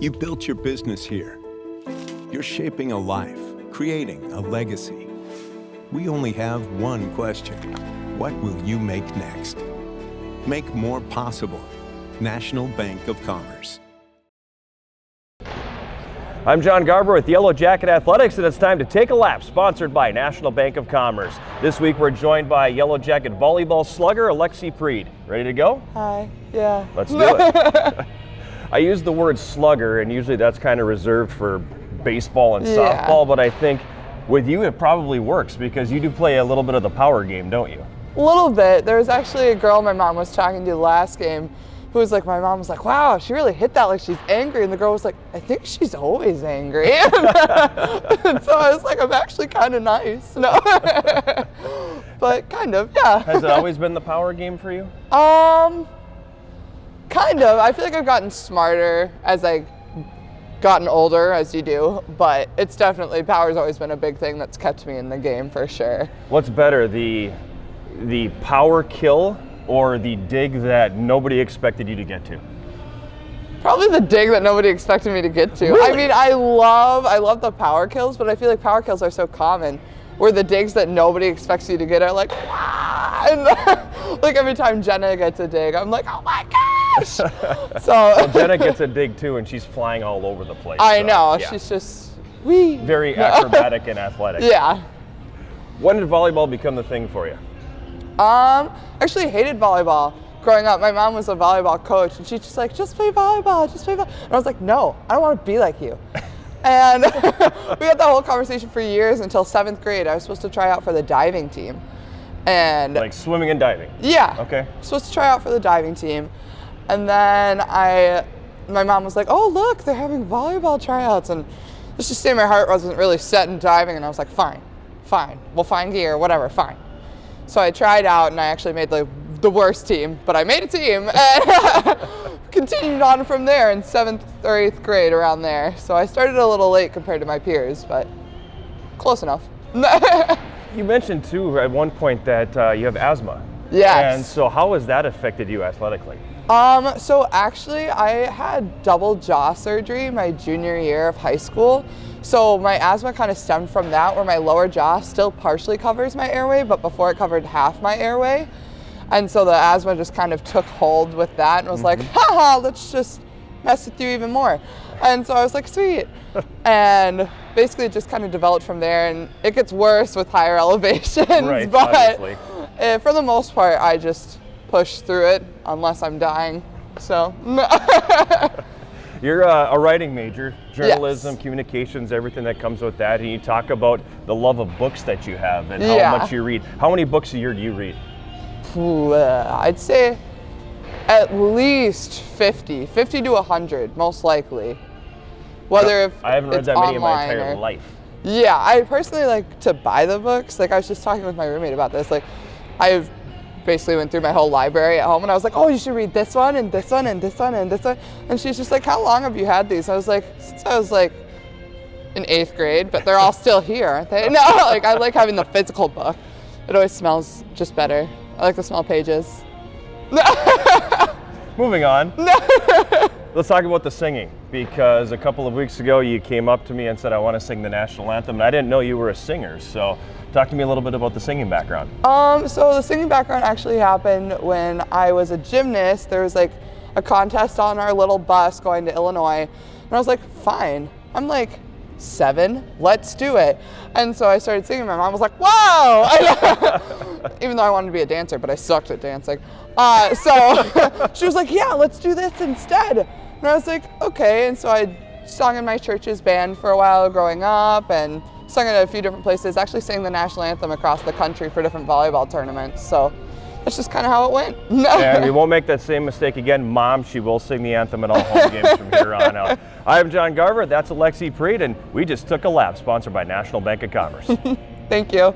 You built your business here. You're shaping a life, creating a legacy. We only have one question. What will you make next? Make more possible. National Bank of Commerce. I'm John Garber with Yellow Jacket Athletics, and it's time to take a lap, sponsored by National Bank of Commerce. This week we're joined by Yellow Jacket volleyball slugger Alexie Pryd. Ready to go? Hi. Yeah. Let's do it. I use the word slugger, and usually that's kind of reserved for baseball and softball, but I think with you it probably works because you do play a little bit of the power game, don't you? A little bit. There was actually a girl my mom was talking to last game who was like, my mom was like, wow, she really hit that like she's angry. And the girl was like, I think she's always angry. And so I was like, I'm actually kind of nice. No. But kind of, yeah. Has it always been the power game for you? Kind of. I feel like I've gotten smarter as I gotten older, as you do, but it's definitely, power's always been a big thing that's kept me in the game for sure. What's better, the power kill or the dig that nobody expected you to get to? Probably the dig that nobody expected me to get to. Really? I mean, I love the power kills, but I feel like power kills are so common, where the digs that nobody expects you to get are like, "Wah!" And like every time Jenna gets a dig, I'm like, oh my gosh! So well, Jenna gets a dig too, and she's flying all over the place. I know, yeah. she's just, wee. Very acrobatic and athletic. Yeah. When did volleyball become the thing for you? Actually hated volleyball. Growing up, my mom was a volleyball coach, and she's just like, just play volleyball, just play volleyball. And I was like, no, I don't want to be like you. And we had that whole conversation for years until 7th grade. I was supposed to try out for the diving team. And like swimming and diving? Yeah. Okay. Supposed to try out for the diving team. And then my mom was like, oh, look, they're having volleyball tryouts. And let's just say my heart wasn't really set in diving, and I was like, fine, we'll find gear, whatever, fine. So I tried out, and I actually made the worst team, but I made a team and continued on from there in 7th or 8th grade, around there. So I started a little late compared to my peers, but close enough. You mentioned too at one point that you have asthma. Yes. And so how has that affected you athletically? So actually I had double jaw surgery my junior year of high school. So my asthma kind of stemmed from that, where my lower jaw still partially covers my airway, but before it covered half my airway. And so the asthma just kind of took hold with that and was like, haha, let's just mess with you even more. And so I was like, sweet. And basically it just kind of developed from there, and it gets worse with higher elevations. Right, but obviously. For the most part, I just push through it unless I'm dying. So. You're a writing major, journalism, Yes. Communications, everything that comes with that. And you talk about the love of books that you have and Yeah. how much you read. How many books a year do you read? I'd say at least 50 to 100, most likely. Whether if I haven't read it's that many in my online entire or- life. Yeah, I personally like to buy the books. Like I was just talking with my roommate about this. Like I basically went through my whole library at home, and I was like, oh, you should read this one and this one and this one and this one. And she's just like, how long have you had these? I was like, since I was like in 8th grade, but they're all still here, aren't they? No, like I like having the physical book. It always smells just better. I like the smell pages. Moving on. Let's talk about the singing, because a couple of weeks ago you came up to me and said, I want to sing the national anthem, and I didn't know you were a singer. So talk to me a little bit about the singing background. So the singing background actually happened when I was a gymnast. There was like a contest on our little bus going to Illinois, and I was like, fine. I'm like 7, let's do it. And so I started singing. My mom was like, whoa! Even though I wanted to be a dancer, but I sucked at dancing. So she was like, yeah, let's do this instead. And I was like, okay. And so I sung in my church's band for a while growing up, and sung at a few different places, actually sang the national anthem across the country for different volleyball tournaments. So that's just kind of how it went. And we won't make that same mistake again. Mom, she will sing the anthem at all home games from here on out. I'm John Garver, that's Alexie Pryd, and we just took a lap, sponsored by National Bank of Commerce. Thank you.